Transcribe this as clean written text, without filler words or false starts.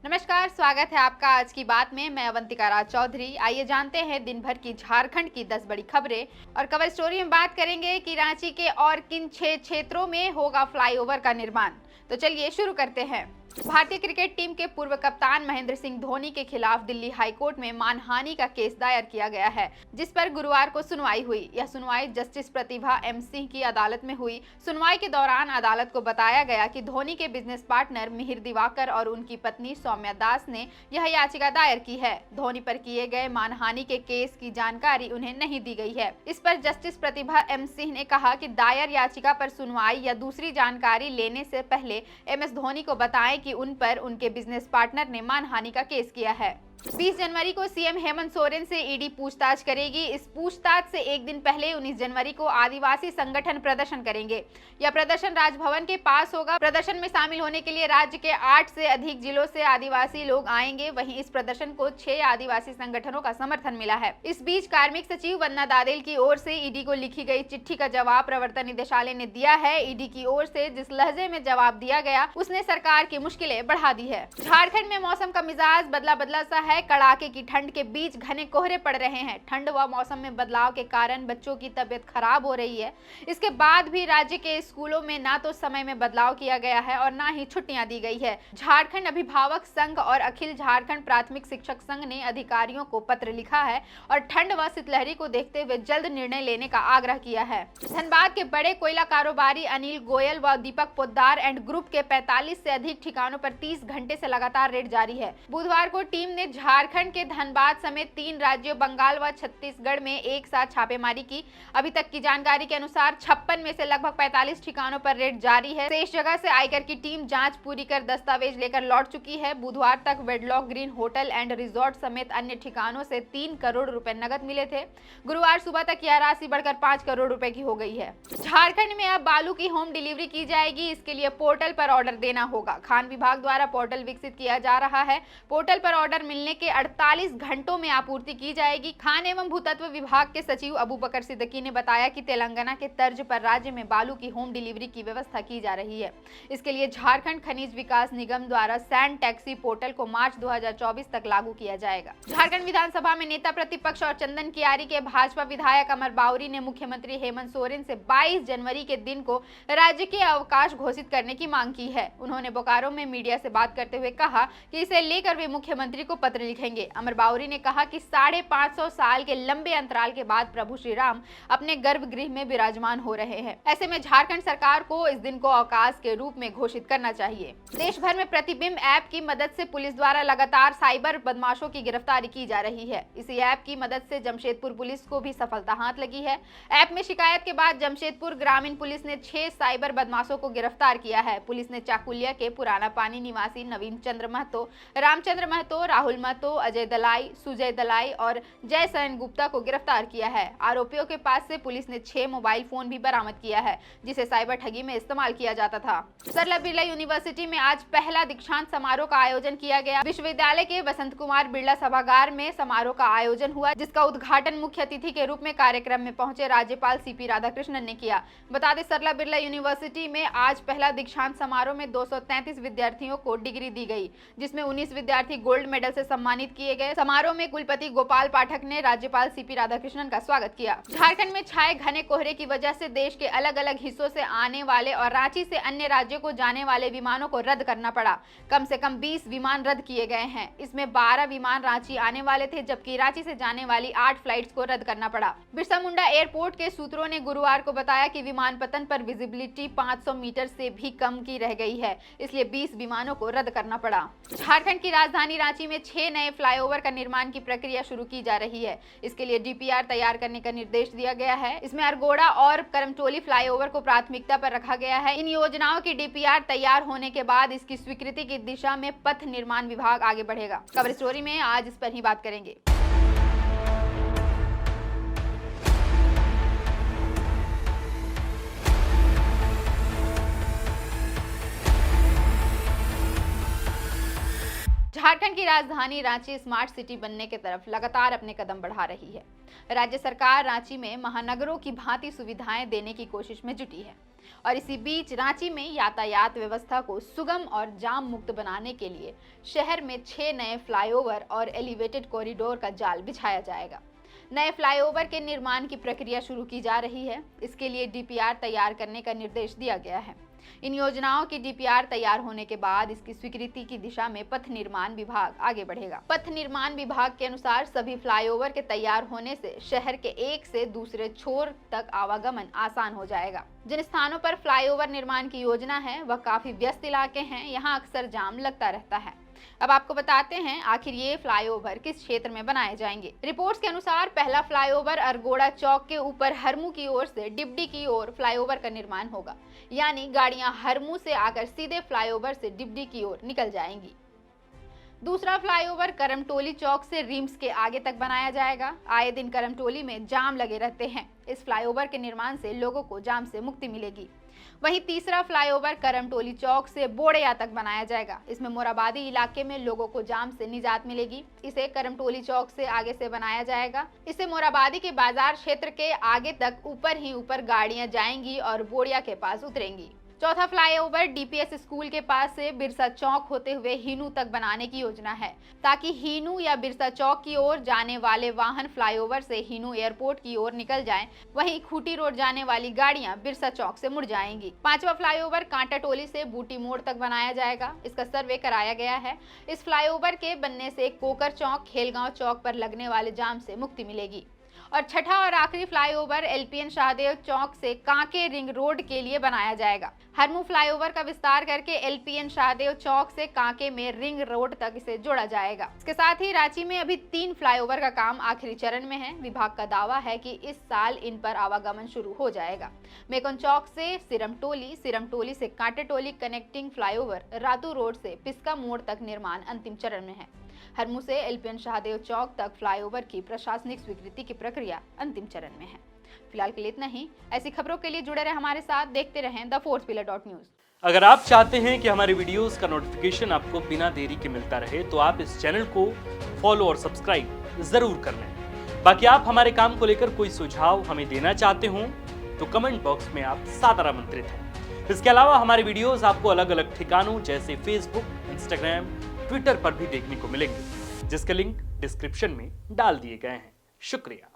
नमस्कार, स्वागत है आपका आज की बात में। मैं अवंतिका राज चौधरी। आइए जानते हैं दिन भर की झारखंड की 10 बड़ी खबरें। और कवर स्टोरी में बात करेंगे कि रांची के और किन 6 क्षेत्रों में होगा फ्लाईओवर का निर्माण। तो चलिए शुरू करते हैं। भारतीय क्रिकेट टीम के पूर्व कप्तान महेंद्र सिंह धोनी के खिलाफ दिल्ली हाईकोर्ट में मानहानि का केस दायर किया गया है, जिस पर गुरुवार को सुनवाई हुई। यह सुनवाई जस्टिस प्रतिभा एम सिंह की अदालत में हुई। सुनवाई के दौरान अदालत को बताया गया कि धोनी के बिजनेस पार्टनर मिहिर दिवाकर और उनकी पत्नी सौम्या दास ने यह याचिका दायर की है। धोनी पर किए गए मानहानि के केस की जानकारी उन्हें नहीं दी गई है। इस पर जस्टिस प्रतिभा एम सिंह ने कहा कि दायर याचिका पर सुनवाई या दूसरी जानकारी लेने से पहले एम एस धोनी को बताएं कि उन पर उनके बिजनेस पार्टनर ने मानहानि का केस किया है। 20 जनवरी को सीएम हेमंत सोरेन से ईडी पूछताछ करेगी। इस पूछताछ से एक दिन पहले 19 जनवरी को आदिवासी संगठन प्रदर्शन करेंगे। यह प्रदर्शन राजभवन के पास होगा। प्रदर्शन में शामिल होने के लिए राज्य के 8 से अधिक जिलों से आदिवासी लोग आएंगे। वहीं इस प्रदर्शन को 6 आदिवासी संगठनों का समर्थन मिला है। इस बीच कार्मिक सचिव वंदना दादेल की ओर से ईडी को लिखी गई चिट्ठी का जवाब प्रवर्तन निदेशालय ने दिया है। ईडी की ओर से जिस लहजे में जवाब दिया गया उसने सरकार की मुश्किलें बढ़ा दी है। झारखंड में मौसम का मिजाज बदला बदला सा है। कड़ाके की ठंड के बीच घने कोहरे पड़ रहे हैं। ठंड व मौसम में बदलाव के कारण बच्चों की तबीयत खराब हो रही है। इसके बाद भी राज्य के स्कूलों में ना तो समय में बदलाव किया गया है और ना ही छुट्टियां दी गई है। झारखंड अभिभावक संघ और अखिल झारखंड प्राथमिक शिक्षक संघ ने अधिकारियों को पत्र लिखा है और ठंड व शीतलहरी को देखते हुए जल्द निर्णय लेने का आग्रह किया है। धनबाद के बड़े कोयला कारोबारी अनिल गोयल व दीपक पोद्दार एंड ग्रुप के 45 से अधिक ठिकानों पर 30 घंटे से लगातार रेड जारी है। बुधवार को टीम ने झारखंड के धनबाद समेत 3 राज्यों बंगाल व छत्तीसगढ़ में एक साथ छापेमारी की। अभी तक की जानकारी के अनुसार 56 में से लगभग 45 ठिकानों पर रेड जारी है। शेष जगह से आयकर की टीम जांच पूरी कर दस्तावेज लेकर लौट चुकी है। बुधवार तक wedlock green hotel and resort समेत अन्य ठिकानों से 3 करोड़ रुपए नकद मिले थे। गुरुवार सुबह तक यह राशि बढ़कर 5 करोड़ रुपए की हो गई है। झारखंड में अब बालू की होम डिलीवरी की जाएगी। इसके लिए पोर्टल पर ऑर्डर देना होगा। खान विभाग द्वारा पोर्टल विकसित किया जा रहा है। पोर्टल पर ऑर्डर मिलने के 48 घंटों में आपूर्ति की जाएगी। खान एवं भूतत्व विभाग के सचिव अबू बकर सिद्दीकी ने बताया कि तेलंगाना के तर्ज पर राज्य में बालू की होम डिलीवरी की व्यवस्था की जा रही है। इसके लिए झारखंड खनिज विकास निगम द्वारा सैंड टैक्सी पोर्टल को मार्च 2024 तक लागू किया जाएगा। झारखंड विधानसभा में नेता प्रतिपक्ष और चंदन कियारी के भाजपा विधायक अमर बाउरी ने मुख्यमंत्री हेमंत सोरेन से 22 जनवरी के दिन को राज्य के अवकाश घोषित करने की मांग की है। उन्होंने बोकारो में मीडिया से बात करते हुए कहा कि इसे लेकर वे मुख्यमंत्री को पत्र लिखेंगे। अमर बाउरी ने कहा कि 550 साल के लंबे अंतराल के बाद प्रभु श्री राम अपने गर्भगृह में विराजमान हो रहे हैं। ऐसे में झारखंड सरकार को इस दिन को अवकाश के रूप में घोषित करना चाहिए। देश भर में प्रतिबिंब ऐप की मदद से पुलिस द्वारा लगातार साइबर बदमाशों की गिरफ्तारी की जा रही है। इसी ऐप की मदद से जमशेदपुर पुलिस को भी सफलता हाथ लगी है। ऐप में शिकायत के बाद जमशेदपुर ग्रामीण पुलिस ने 6 साइबर बदमाशों को गिरफ्तार किया है। पुलिस ने चाकुलिया के पुराना पानी निवासी नवीन चंद्र महतो, रामचंद्र महतो, राहुल महतो, अजय दलाई, सुजय दलाई और जय सरन गुप्ता को गिरफ्तार किया है। आरोपियों के पास से पुलिस ने 6 मोबाइल फोन भी बरामद किया है, जिसे साइबर ठगी में इस्तेमाल किया जाता था। सरला बिरला यूनिवर्सिटी में आज पहला दीक्षांत समारोह का आयोजन किया गया। विश्वविद्यालय के वसंत कुमार बिरला सभागार में समारोह का आयोजन हुआ, जिसका उद्घाटन मुख्य अतिथि के रूप में कार्यक्रम में पहुंचे राज्यपाल सीपी राधाकृष्णन ने किया। बता दें, सरला बिरला यूनिवर्सिटी में आज पहला दीक्षांत समारोह में 233 विद्यार्थियों को डिग्री दी गई, जिसमें 19 विद्यार्थी गोल्ड मेडल से सम्मानित किए गए। समारोह में कुलपति गोपाल पाठक ने राज्यपाल सीपी राधाकृष्णन का स्वागत किया। झारखंड में छाए घने कोहरे की वजह से देश के अलग अलग हिस्सों से आने वाले और रांची से अन्य राज्यों को जाने वाले विमानों को रद्द करना पड़ा। कम से कम 20 विमान रद्द किए गए हैं। इसमें 12 विमान रांची आने वाले थे, जबकि रांची से जाने वाली 8 फ्लाइट्स को रद्द करना पड़ा। बिरसा मुंडा एयरपोर्ट के सूत्रों ने गुरुवार को बताया कि विमानपत्तन पर विजिबिलिटी 500 मीटर से भी कम की रह गई है, इसलिए 20 विमानों को रद्द करना पड़ा। झारखंड की राजधानी रांची में 6 नए फ्लाईओवर का निर्माण की प्रक्रिया शुरू की जा रही है। इसके लिए डीपीआर तैयार करने का निर्देश दिया गया है। इसमें अरगोड़ा और करमटोली फ्लाईओवर को प्राथमिकता पर रखा गया है। इन योजनाओं की डीपीआर तैयार होने के बाद इसकी स्वीकृति की दिशा में पथ निर्माण विभाग आगे बढ़ेगा। कवर स्टोरी में आज इस पर ही बात करेंगे। झारखंड की राजधानी रांची स्मार्ट सिटी बनने की तरफ लगातार अपने कदम बढ़ा रही है। राज्य सरकार रांची में महानगरों की भांति सुविधाएं देने की कोशिश में जुटी है। और इसी बीच रांची में यातायात व्यवस्था को सुगम और जाम मुक्त बनाने के लिए शहर में 6 नए फ्लाईओवर और एलिवेटेड कॉरिडोर का जाल बिछाया जाएगा। नए फ्लाईओवर के निर्माण की प्रक्रिया शुरू की जा रही है। इसके लिए डीपीआर तैयार करने का निर्देश दिया गया है। इन योजनाओं की डीपीआर तैयार होने के बाद इसकी स्वीकृति की दिशा में पथ निर्माण विभाग आगे बढ़ेगा। पथ निर्माण विभाग के अनुसार सभी फ्लाईओवर के तैयार होने से शहर के एक से दूसरे छोर तक आवागमन आसान हो जाएगा। जिन स्थानों पर फ्लाईओवर निर्माण की योजना है वह काफी व्यस्त इलाके हैं, यहाँ अक्सर जाम लगता रहता है। अब आपको बताते हैं आखिर ये फ्लाईओवर किस क्षेत्र में बनाए जाएंगे। रिपोर्ट्स के अनुसार पहला फ्लाईओवर अरगोड़ा चौक के ऊपर हरमू की ओर से डिबडी की ओर फ्लाईओवर का निर्माण होगा, यानी गाड़ियां हरमू से आकर सीधे फ्लाईओवर से डिबडी की ओर निकल जाएंगी। दूसरा फ्लाईओवर करमटोली चौक से रिम्स के आगे तक बनाया जाएगा। आए दिन करमटोली में जाम लगे रहते हैं। इस फ्लाईओवर के निर्माण से लोगों को जाम से मुक्ति मिलेगी। वहीं तीसरा फ्लाईओवर करमटोली चौक से बोड़िया तक बनाया जाएगा। इसमें मोराबादी इलाके में लोगों को जाम से निजात मिलेगी। इसे करमटोली चौक से आगे से बनाया जाएगा। इससे मोराबादी के बाजार क्षेत्र के आगे तक ऊपर ही ऊपर गाड़ियां जाएंगी और बोड़िया के पास उतरेंगी। चौथा फ्लाईओवर डीपीएस स्कूल के पास से बिरसा चौक होते हुए हीनू तक बनाने की योजना है, ताकि हीनू या बिरसा चौक की ओर जाने वाले वाहन फ्लाईओवर से हीनू एयरपोर्ट की ओर निकल जाएं। वहीं खूटी रोड जाने वाली गाड़ियां बिरसा चौक से मुड़ जाएंगी। पांचवा फ्लाईओवर कांटा टोली से बूटी मोड़ तक बनाया जाएगा। इसका सर्वे कराया गया है। इस फ्लाईओवर के बनने से कोकर चौक, खेलगांव चौक पर लगने वाले जाम से मुक्ति मिलेगी। और छठा और आखिरी फ्लाईओवर एलपीएन शाहदेव चौक से कांके रिंग रोड के लिए बनाया जाएगा। हरमू फ्लाईओवर का विस्तार करके एलपीएन शाहदेव चौक से कांके में रिंग रोड तक इसे जोड़ा जाएगा। इसके साथ ही रांची में अभी 3 फ्लाईओवर का काम आखिरी चरण में है। विभाग का दावा है कि इस साल इन पर आवागमन शुरू हो जाएगा। मेकन चौक से सिरमटोली से कांटेटोली कनेक्टिंग फ्लाईओवर, रातू रोड से पिस्का मोड़ तक निर्माण अंतिम चरण में है। हरमू से एलपीएन शाहदेव चौक तक फ्लाईओवर की प्रशासनिक स्वीकृति की प्रक्रिया अंतिम चरण में है। फिलहाल के लिए इतना ही। ऐसी खबरों के लिए जुड़े रहे हमारे साथ, देखते रहें द4pillar.news। अगर आप चाहते हैं कि हमारे वीडियोस का नोटिफिकेशन आपको बिना देरी के मिलता रहे तो आप इस चैनल को फॉलो और सब्सक्राइब जरूर कर लें। बाकी आप हमारे काम को लेकर कोई सुझाव हमें देना चाहते हो तो कमेंट बॉक्स में आप सादर आमंत्रित हैं। इसके अलावा हमारे वीडियोस आपको अलग अलग ठिकानों जैसे फेसबुक, इंस्टाग्राम, ट्विटर पर भी देखने को मिलेंगे, जिसके लिंक डिस्क्रिप्शन में डाल दिए गए हैं। शुक्रिया।